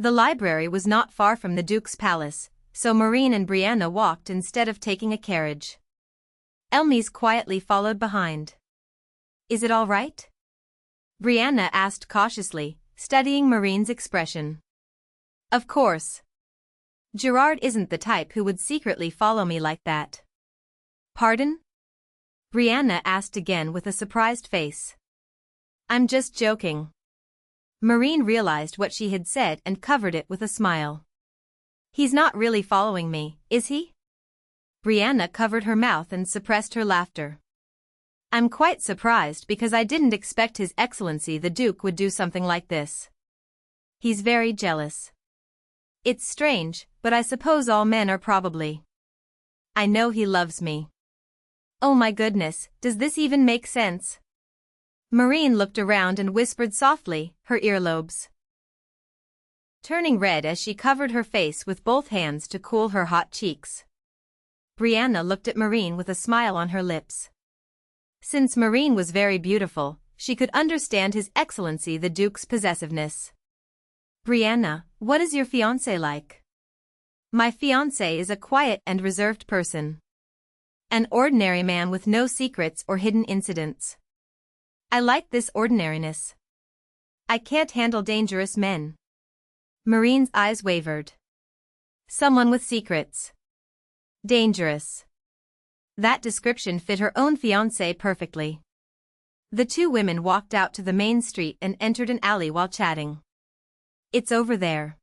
The library was not far from the Duke's palace, so Marine and Brianna walked instead of taking a carriage. Elmis quietly followed behind. "Is it all right?" Brianna asked cautiously, studying Marine's expression. "Of course. Gerard isn't the type who would secretly follow me like that." "Pardon?" Brianna asked again with a surprised face. "I'm just joking." Marine realized what she had said and covered it with a smile. "He's not really following me, is he?" Brianna covered her mouth and suppressed her laughter. "I'm quite surprised because I didn't expect His Excellency the Duke would do something like this. He's very jealous. It's strange, but I suppose all men are probably. I know he loves me." "Oh my goodness, does this even make sense?" Marine looked around and whispered softly, her earlobes turning red as she covered her face with both hands to cool her hot cheeks. Brianna looked at Marine with a smile on her lips. Since Marine was very beautiful, she could understand His Excellency the Duke's possessiveness. "Brianna, what is your fiancé like?" "My fiancé is a quiet and reserved person. An ordinary man with no secrets or hidden incidents. I like this ordinariness. I can't handle dangerous men." Marine's eyes wavered. Someone with secrets. Dangerous. That description fit her own fiancé perfectly. The two women walked out to the main street and entered an alley while chatting. "It's over there."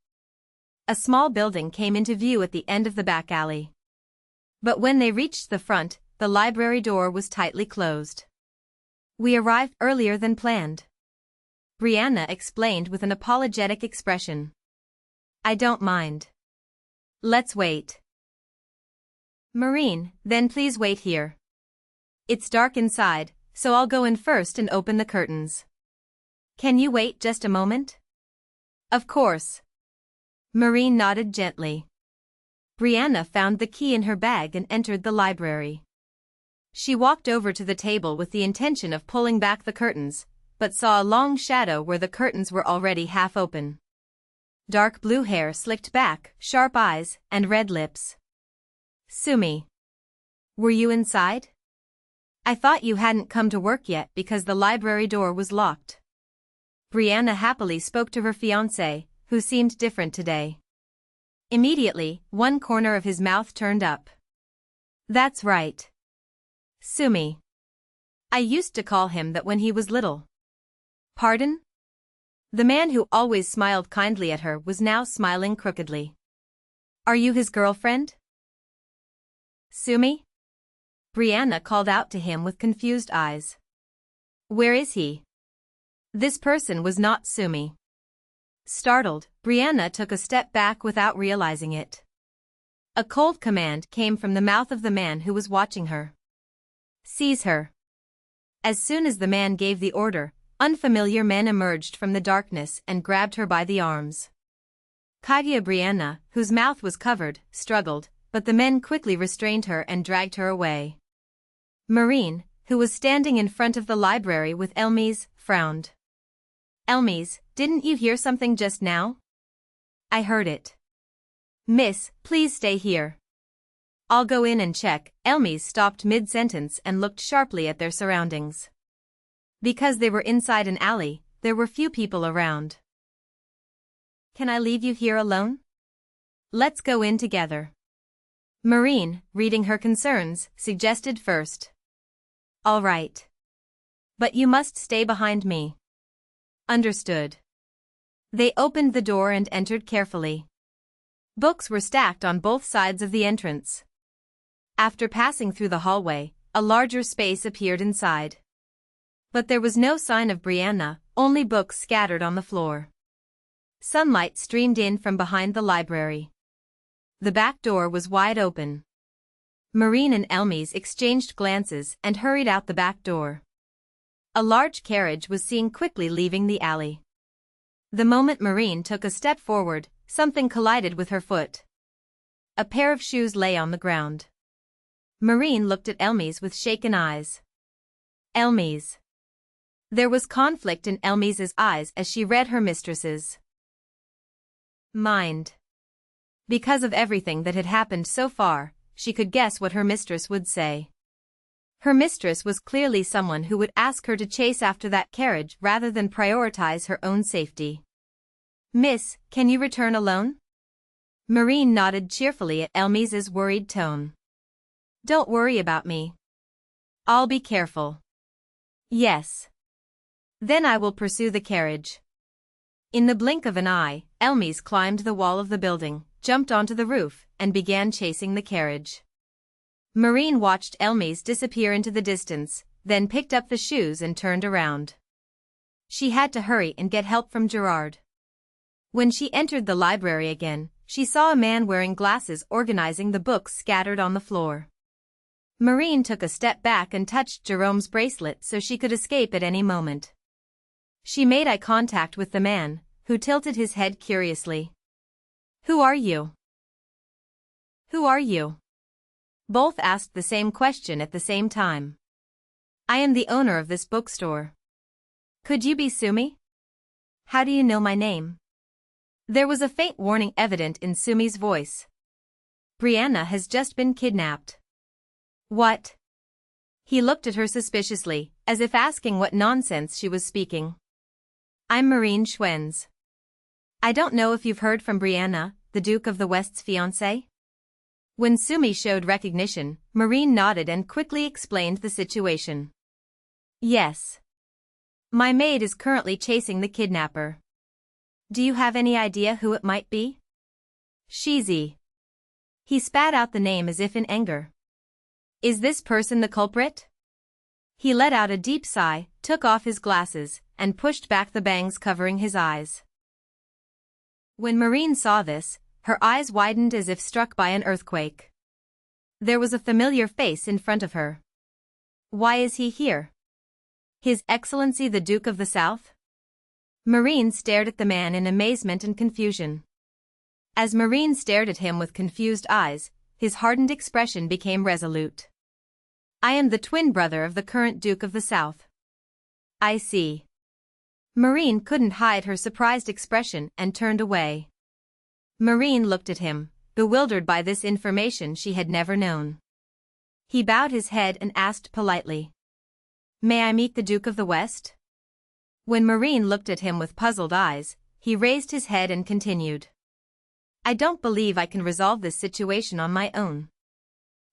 A small building came into view at the end of the back alley. But when they reached the front, the library door was tightly closed. "We arrived earlier than planned," Brianna explained with an apologetic expression. "I don't mind. Let's wait." "Marine, then please wait here. It's dark inside, so I'll go in first and open the curtains. Can you wait just a moment?" "Of course." Marine nodded gently. Brianna found the key in her bag and entered the library. She walked over to the table with the intention of pulling back the curtains, but saw a long shadow where the curtains were already half open. Dark blue hair slicked back, sharp eyes, and red lips. "Sumi. Were you inside? I thought you hadn't come to work yet because the library door was locked." Brianna happily spoke to her fiancé, who seemed different today. Immediately, one corner of his mouth turned up. "That's right. Sumi. I used to call him that when he was little." "Pardon?" The man who always smiled kindly at her was now smiling crookedly. "Are you his girlfriend?" "Sumi?" Brianna called out to him with confused eyes. "Where is he?" This person was not Sumi. Startled, Brianna took a step back without realizing it. A cold command came from the mouth of the man who was watching her. "Seize her." As soon as the man gave the order, unfamiliar men emerged from the darkness and grabbed her by the arms. Kaguya Brianna, whose mouth was covered, struggled, but the men quickly restrained her and dragged her away. Marine, who was standing in front of the library with Elmis, frowned. "Elmis, didn't you hear something just now?" "I heard it." "Miss, please stay here." "I'll go in and check." Elmis stopped mid-sentence and looked sharply at their surroundings. Because they were inside an alley, there were few people around. "Can I leave you here alone? Let's go in together." Marine, reading her concerns, suggested first. "All right. But you must stay behind me." "Understood." They opened the door and entered carefully. Books were stacked on both sides of the entrance. After passing through the hallway, a larger space appeared inside. But there was no sign of Brianna, only books scattered on the floor. Sunlight streamed in from behind the library. The back door was wide open. Marine and Elmis exchanged glances and hurried out the back door. A large carriage was seen quickly leaving the alley. The moment Marine took a step forward, something collided with her foot. A pair of shoes lay on the ground. Marine looked at Elmis with shaken eyes. "Elmis." There was conflict in Elmis's eyes as she read her mistress's. mind. Because of everything that had happened so far, she could guess what her mistress would say. Her mistress was clearly someone who would ask her to chase after that carriage rather than prioritize her own safety. "Miss, can you return alone?" Marine nodded cheerfully at Elmis's worried tone. "Don't worry about me. I'll be careful." "Yes. Then I will pursue the carriage." In the blink of an eye, Elmis climbed the wall of the building, jumped onto the roof, and began chasing the carriage. Marine watched Elmis disappear into the distance, then picked up the shoes and turned around. She had to hurry and get help from Gerard. When she entered the library again, she saw a man wearing glasses organizing the books scattered on the floor. Marine took a step back and touched Jerome's bracelet so she could escape at any moment. She made eye contact with the man, who tilted his head curiously. "Who are you?" "Who are you?" Both asked the same question at the same time. "I am the owner of this bookstore." "Could you be Sumi?" "How do you know my name?" There was a faint warning evident in Sumi's voice. "Brianna has just been kidnapped." "What?" He looked at her suspiciously, as if asking what nonsense she was speaking. "I'm Marine Schwenz. I don't know if you've heard from Brianna, the Duke of the West's fiancée?" When Sumi showed recognition, Marine nodded and quickly explained the situation. "Yes. My maid is currently chasing the kidnapper. Do you have any idea who it might be?" "Shizi." He spat out the name as if in anger. "Is this person the culprit?" He let out a deep sigh, took off his glasses, and pushed back the bangs covering his eyes. When Marine saw this, her eyes widened as if struck by an earthquake. There was a familiar face in front of her. Why is he here? His Excellency the Duke of the South? Marine stared at the man in amazement and confusion. As Marine stared at him with confused eyes, his hardened expression became resolute. "I am the twin brother of the current Duke of the South." "I see." Marine couldn't hide her surprised expression and turned away. Marine looked at him, bewildered by this information she had never known. He bowed his head and asked politely, "May I meet the Duke of the West?" When Marine looked at him with puzzled eyes, he raised his head and continued. "I don't believe I can resolve this situation on my own."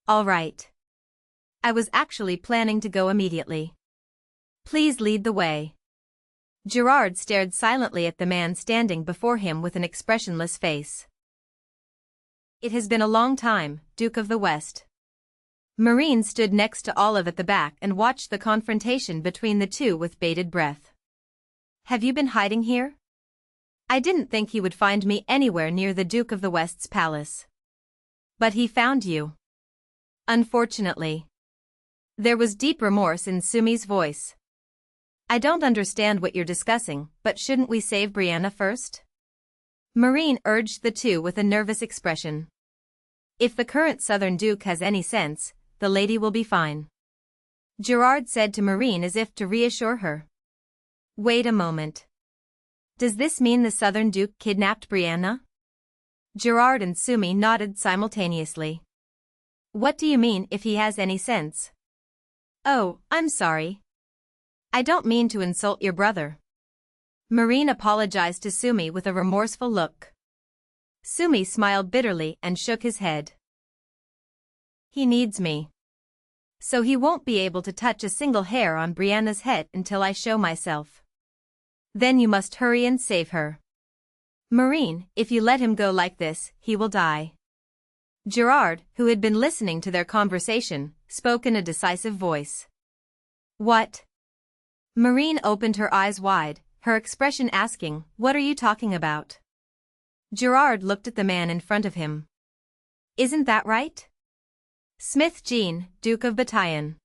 "All right. I was actually planning to go immediately. Please lead the way." Gerard stared silently at the man standing before him with an expressionless face. "It has been a long time, Duke of the West." Marine stood next to Olive at the back and watched the confrontation between the two with bated breath. "Have you been hiding here? I didn't think he would find me anywhere near the Duke of the West's palace. But he found you." "Unfortunately." There was deep remorse in Sumi's voice. "I don't understand what you're discussing, but shouldn't we save Brianna first?" Marine urged the two with a nervous expression. "If the current Southern Duke has any sense, the lady will be fine," Gerard said to Marine as if to reassure her. "Wait a moment. Does this mean the Southern Duke kidnapped Brianna?" Gerard and Sumi nodded simultaneously. "What do you mean if he has any sense?" "Oh, I'm sorry. I don't mean to insult your brother." Marine apologized to Sumi with a remorseful look. Sumi smiled bitterly and shook his head. "He needs me. So he won't be able to touch a single hair on Brianna's head until I show myself. Then you must hurry and save her. Marine, if you let him go like this, he will die." Gerard, who had been listening to their conversation, spoke in a decisive voice. "What?" Marine opened her eyes wide, her expression asking, "What are you talking about?" Gerard looked at the man in front of him. "Isn't that right? Smith Jean, Duke of Bataillon."